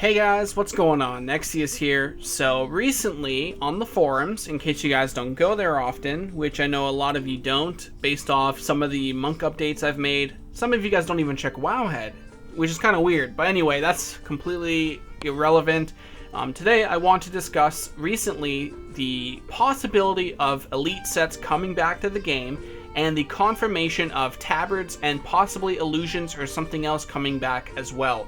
Hey guys, what's going on? Nexius here. So recently on the forums, in case you guys don't go there often, which I know a lot of you don't, based off some of the monk updates I've made, some of you guys don't even check Wowhead, which is kind of weird. But anyway, that's completely irrelevant. Today I want to discuss recently the possibility of elite sets coming back to the game and the confirmation of Tabards and possibly illusions or something else coming back as well.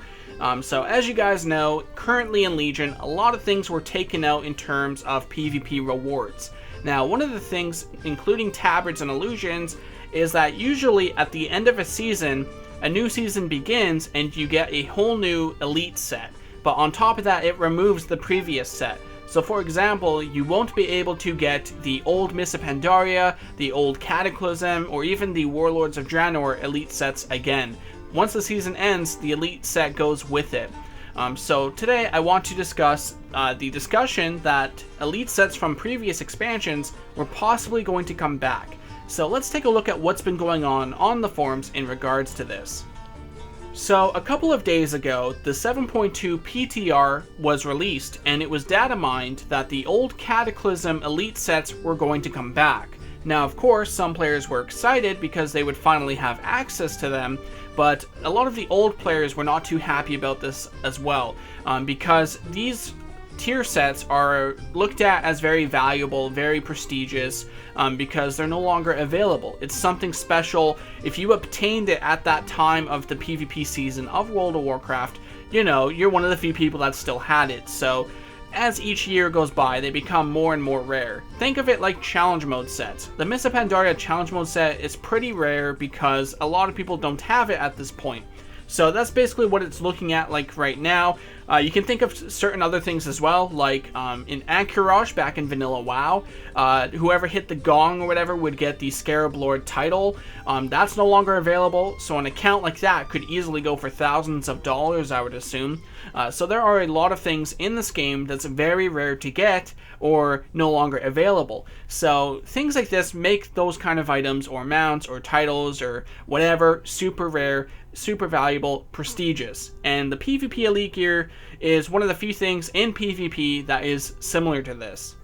So as you guys know, currently in Legion, a lot of things were taken out in terms of PvP rewards. Now, one of the things, including Tabards and illusions, is that usually at the end of a season, a new season begins and you get a whole new elite set. But on top of that, it removes the previous set. So for example, you won't be able to get the old Mists of Pandaria, the old Cataclysm, or even the Warlords of Draenor elite sets again. Once the season ends, the elite set goes with it. So today I want to discuss the discussion that elite sets from previous expansions were possibly going to come back. So let's take a look at what's been going on the forums in regards to this. So a couple of days ago, the 7.2 PTR was released, and it was data mined that the old Cataclysm elite sets were going to come back. Now, of course, some players were excited because they would finally have access to them, but a lot of the old players were not too happy about this as well, because these tier sets are looked at as very valuable, very prestigious, because they're no longer available. It's something special. If you obtained it at that time of the PvP season of World of Warcraft, you know, you're one of the few people that still had it. So as each year goes by, they become more and more rare. Think of it like challenge mode sets. The Mists of Pandaria challenge mode set is pretty rare because a lot of people don't have it at this point. So that's basically what it's looking at like right now. You can think of certain other things as well, like in Anchorage back in Vanilla WoW, whoever hit the gong or whatever would get the Scarab Lord title. That's no longer available, so an account like that could easily go for thousands of dollars, I would assume. So there are a lot of things in this game that's very rare to get or no longer available. So things like this make those kind of items or mounts or titles or whatever super rare, super valuable, prestigious. And the PvP Elite Gear is one of the few things in PvP that is similar to this.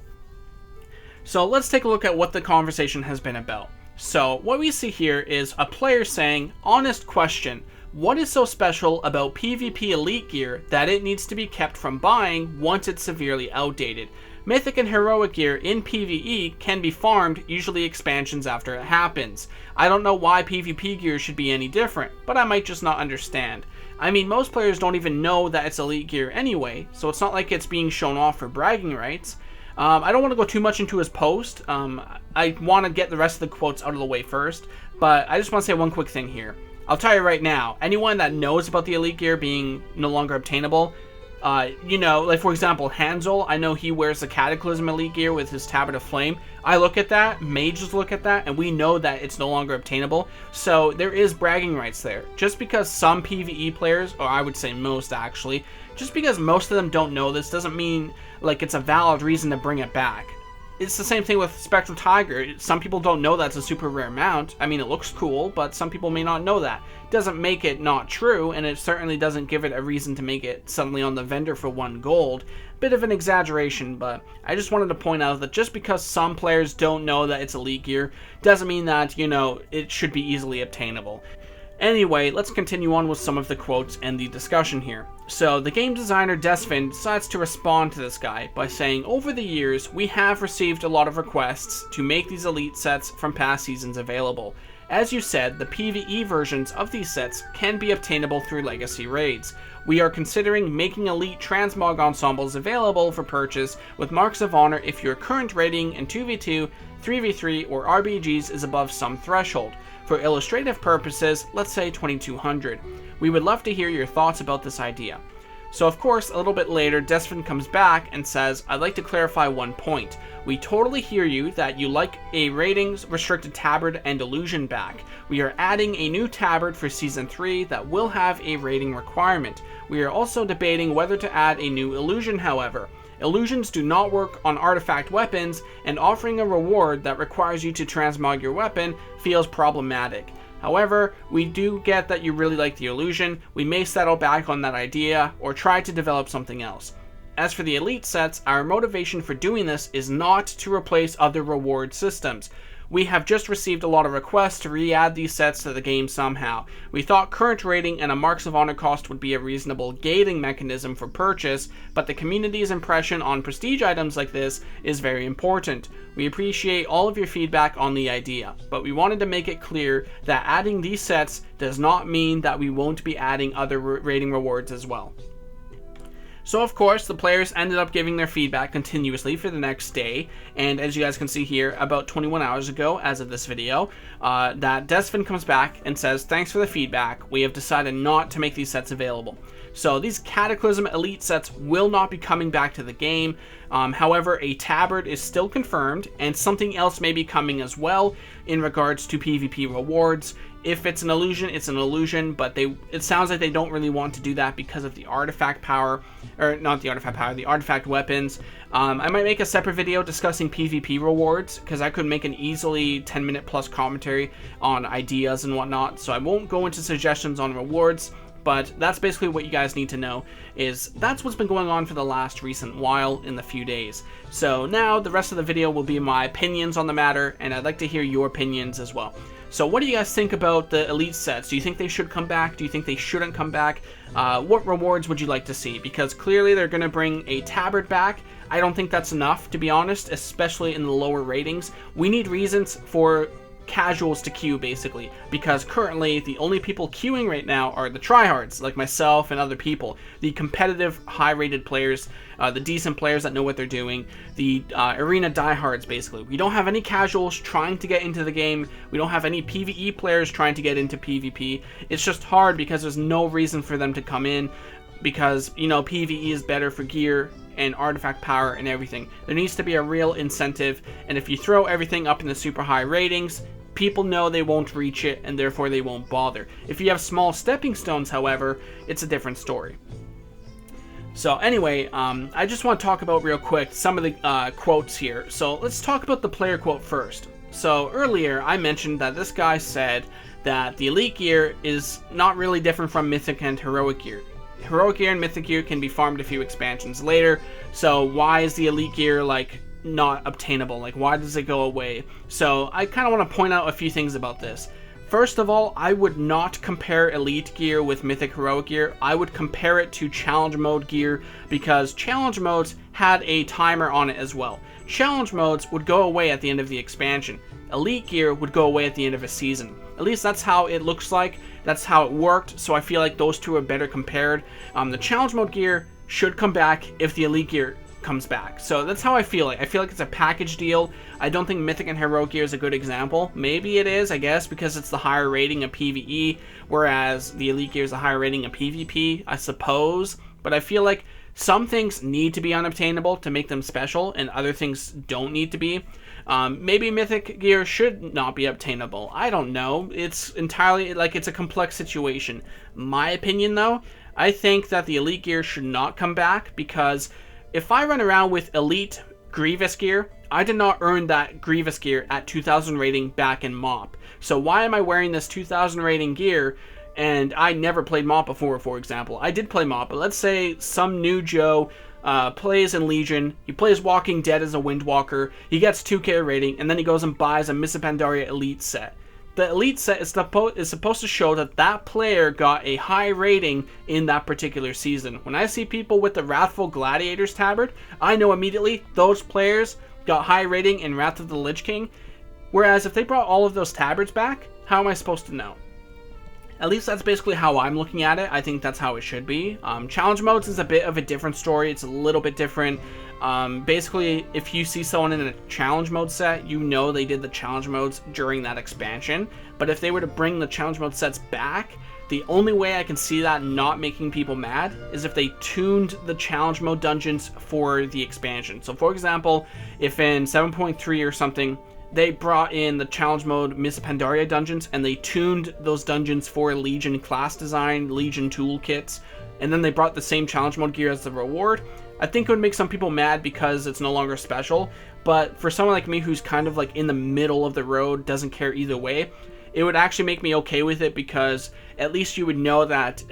So let's take a look at what the conversation has been about. So what we see here is a player saying, honest question, what is so special about PvP Elite Gear that it needs to be kept from buying once it's severely outdated? Mythic and Heroic Gear in PvE can be farmed, usually expansions after it happens. I don't know why PvP gear should be any different, but I might just not understand. I mean, most players don't even know that it's Elite Gear anyway, so it's not like it's being shown off for bragging rights. I don't want to go too much into his post. I want to get the rest of the quotes out of the way first, but I just want to say one quick thing here. I'll tell you right now, anyone that knows about the Elite Gear being no longer obtainable, you know, like for example, Hansel, I know he wears the Cataclysm Elite Gear with his Tabard of Flame. I look at that, mages look at that, and we know that it's no longer obtainable. So there is bragging rights there. Just because some PvE players, or I would say most actually, just because most of them don't know this doesn't mean like it's a valid reason to bring it back. It's the same thing with Spectral Tiger. Some people don't know that's a super rare mount. I mean, it looks cool, but some people may not know that. It doesn't make it not true, and it certainly doesn't give it a reason to make it suddenly on the vendor for 1 gold. Bit of an exaggeration, but I just wanted to point out that just because some players don't know that it's Elite Gear, doesn't mean that, you know, it should be easily obtainable. Anyway, let's continue on with some of the quotes and the discussion here. So, the game designer Desvin decides to respond to this guy by saying, over the years, we have received a lot of requests to make these elite sets from past seasons available. As you said, the PvE versions of these sets can be obtainable through legacy raids. We are considering making elite transmog ensembles available for purchase with marks of honor if your current rating in 2v2, 3v3, or RBGs is above some threshold. For illustrative purposes, let's say 2200. We would love to hear your thoughts about this idea. So of course, a little bit later, Desvin comes back and says, I'd like to clarify one point. We totally hear you that you like a ratings restricted Tabard and illusion back. We are adding a new Tabard for Season 3 that will have a rating requirement. We are also debating whether to add a new illusion, however. Illusions do not work on artifact weapons, and offering a reward that requires you to transmog your weapon feels problematic. However, we do get that you really like the illusion. We may settle back on that idea or try to develop something else. As for the elite sets, our motivation for doing this is not to replace other reward systems. We have just received a lot of requests to re-add these sets to the game somehow. We thought current rating and a Marks of Honor cost would be a reasonable gating mechanism for purchase, but the community's impression on prestige items like this is very important. We appreciate all of your feedback on the idea, but we wanted to make it clear that adding these sets does not mean that we won't be adding other rating rewards as well. So of course, the players ended up giving their feedback continuously for the next day, and as you guys can see here, about 21 hours ago, as of this video, that Desvin comes back and says, "Thanks for the feedback, we have decided not to make these sets available." So these Cataclysm Elite sets will not be coming back to the game. However, a Tabard is still confirmed, and something else may be coming as well in regards to PvP rewards. If it's an illusion, it's an illusion, but it sounds like they don't really want to do that because of the artifact power, or not the artifact power, the artifact weapons. I might make a separate video discussing PvP rewards, because I could make an easily 10-minute plus commentary on ideas and whatnot, so I won't go into suggestions on rewards. But that's basically what you guys need to know, is that's what's been going on for the last recent while in the few days. So now the rest of the video will be my opinions on the matter, and I'd like to hear your opinions as well. So what do you guys think about the elite sets? Do you think they should come back? Do you think they shouldn't come back? What rewards would you like to see? Because clearly they're going to bring a Tabard back. I don't think that's enough, to be honest, especially in the lower ratings. We need reasons for casuals to queue, basically, because currently the only people queuing right now are the tryhards like myself and other people, the competitive high rated players, the decent players that know what they're doing, the arena diehards. Basically, we don't have any casuals trying to get into the game. We don't have any PvE players trying to get into PvP. It's just hard because there's no reason for them to come in, because, you know, PvE is better for gear and artifact power and everything. There needs to be a real incentive, and if you throw everything up in the super high ratings, people know they won't reach it, and therefore they won't bother. If you have small stepping stones, however, it's a different story. So anyway, I just want to talk about real quick some of the quotes here. So let's talk about the player quote first. So earlier I mentioned that this guy said that the elite gear is not really different from mythic and heroic gear. Heroic gear and mythic gear can be farmed a few expansions later, so why is the elite gear like not obtainable? Like, why does it go away? So I kind of want to point out a few things about this. First of all, I would not compare elite gear with mythic heroic gear. I would compare it to challenge mode gear, because challenge modes had a timer on it as well. Challenge modes would go away at the end of the expansion. Elite gear would go away at the end of a season. At least that's how it looks like. That's how it worked, so I feel like those two are better compared. The challenge mode gear should come back if the elite gear comes back. So that's how I feel like. I feel like it's a package deal. I don't think mythic and heroic gear is a good example. Maybe it is, I guess, because it's the higher rating of PvE, whereas the elite gear is a higher rating of PvP, I suppose. But I feel like some things need to be unobtainable to make them special, and other things don't need to be. Maybe mythic gear should not be obtainable. I don't know. It's entirely, like, it's a complex situation. My opinion, though, I think that the elite gear should not come back, because if I run around with elite Grievous gear, I did not earn that Grievous gear at 2000 rating back in MoP. So why am I wearing this 2000 rating gear? And I never played MoP before, for example. I did play MoP, but let's say some new Joe plays in Legion, he plays Walking Dead as a Windwalker, he gets 2k rating, and then he goes and buys a Miss Pandaria Elite set. The Elite set is supposed to show that that player got a high rating in that particular season. When I see people with the Wrathful Gladiators Tabard, I know immediately those players got high rating in Wrath of the Lich King. Whereas if they brought all of those Tabards back, how am I supposed to know? At least that's basically how I'm looking at it. I think that's how it should be. Challenge modes is a bit of a different story. It's a little bit different. Basically, if you see someone in a challenge mode set, you know they did the challenge modes during that expansion. But if they were to bring the challenge mode sets back, the only way I can see that not making people mad is if they tuned the challenge mode dungeons for the expansion. So for example, if in 7.3 or something, they brought in the challenge mode Miss Pandaria dungeons, and they tuned those dungeons for Legion class design, Legion toolkits, and then they brought the same challenge mode gear as the reward, I think it would make some people mad because it's no longer special. But for someone like me who's kind of like in the middle of the road, doesn't care either way, it would actually make me okay with it, because at least you would know that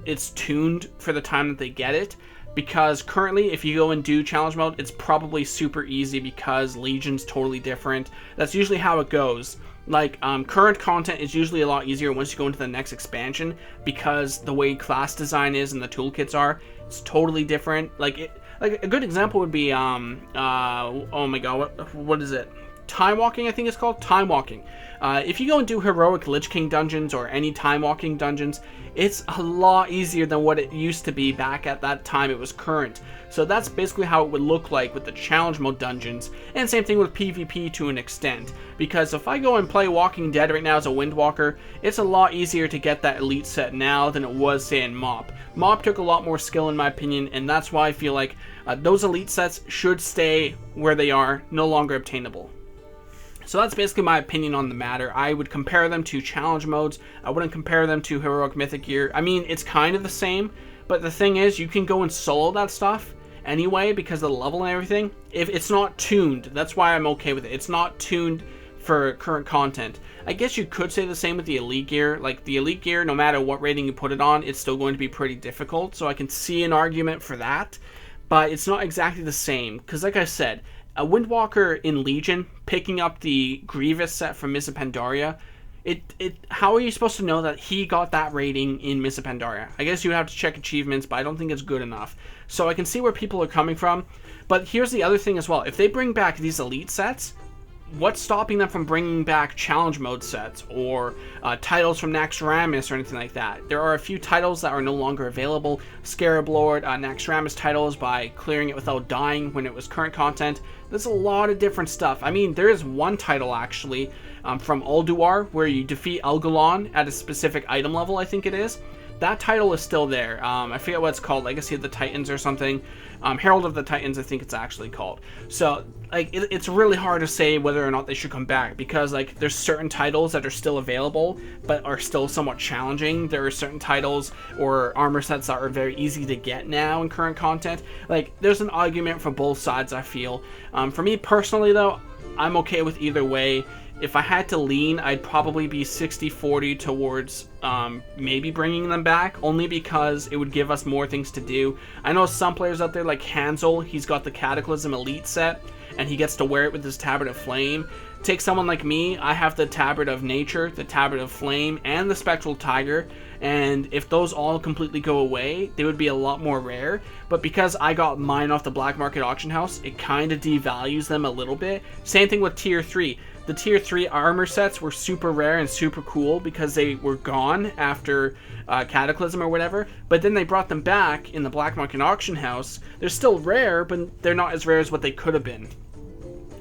it's tuned for the time that they get it. Because currently, if you go and do challenge mode, it's probably super easy because Legion's totally different. That's usually how it goes. Like, current content is usually a lot easier once you go into the next expansion, because the way class design is and the toolkits are, it's totally different. Like a good example would be, oh my god, what is it? Time walking, I think it's called. Time walking. If you go and do heroic Lich King dungeons or any time walking dungeons, it's a lot easier than what it used to be back at that time it was current. So that's basically how it would look like with the challenge mode dungeons, and same thing with PvP to an extent. Because if I go and play Walking Dead right now as a Windwalker, it's a lot easier to get that elite set now than it was, say, in MoP. MoP took a lot more skill in my opinion, and that's why I feel like those elite sets should stay where they are, no longer obtainable. So that's basically my opinion on the matter. I would compare them to challenge modes. I wouldn't compare them to heroic mythic gear. I mean, it's kind of the same, but the thing is, you can go and solo that stuff anyway because of the level and everything. If it's not tuned, that's why I'm okay with it. It's not tuned for current content. I guess you could say the same with the elite gear. Like, the elite gear, no matter what rating you put it on, it's still going to be pretty difficult. So I can see an argument for that, but it's not exactly the same. Because like I said, a Windwalker in Legion picking up the Grievous set from Miss of Pandaria, how are you supposed to know that he got that rating in Miss of Pandaria? I guess you would have to check achievements, but I don't think it's good enough. So I can see where people are coming from. But here's the other thing as well. If they bring back these elite sets, what's stopping them from bringing back challenge mode sets or titles from Naxxramas or anything like that? There are a few titles that are no longer available. Scarab Lord, Naxxramas titles by clearing it without dying when it was current content. There's a lot of different stuff. I mean, there is one title actually from Ulduar where you defeat Elgalon at a specific item level, I think it is. That title is still there. I forget what it's called, Legacy of the Titans or something. Herald of the Titans, I think it's actually called. So, like, it's really hard to say whether or not they should come back, because, like, there's certain titles that are still available, but are still somewhat challenging. There are certain titles or armor sets that are very easy to get now in current content. Like, there's an argument for both sides, I feel. For me personally, though, I'm okay with either way. If I had to lean, I'd probably be 60-40 towards maybe bringing them back, only because it would give us more things to do. I know some players out there, like Hansel, he's got the Cataclysm Elite set, and he gets to wear it with his Tabard of Flame. Take someone like me, I have the Tabard of Nature, the Tabard of Flame, and the Spectral Tiger, and if those all completely go away, they would be a lot more rare. But because I got mine off the black market auction house, it kind of devalues them a little bit. Same thing with Tier 3. The Tier 3 armor sets were super rare and super cool because they were gone after Cataclysm or whatever, but then they brought them back in the black market auction house. They're still rare, but they're not as rare as what they could have been.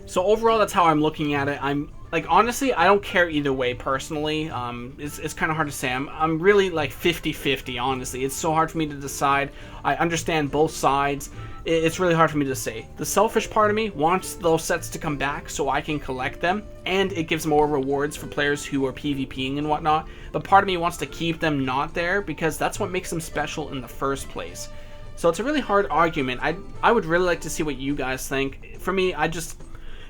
So overall, that's how I'm looking at it. I'm like, honestly, I don't care either way personally. It's kind of hard to say. I'm really like 50-50, honestly. It's so hard for me to decide. I understand both sides. It's really hard for me to say. The selfish part of me wants those sets to come back so I can collect them, and it gives more rewards for players who are PvPing and whatnot. But part of me wants to keep them not there because that's what makes them special in the first place. So it's a really hard argument. I would really like to see what you guys think. For me,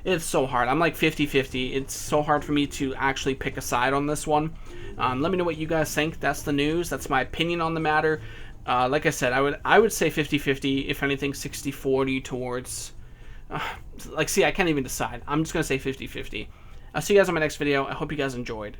it's so hard. I'm like 50-50. It's so hard for me to actually pick a side on this one. Let me know what you guys think. That's the news. That's my opinion on the matter. Like I said, I would say 50-50, if anything 60-40 towards, I can't even decide. I'm just going to say 50-50. I'll see you guys on my next video. I hope you guys enjoyed.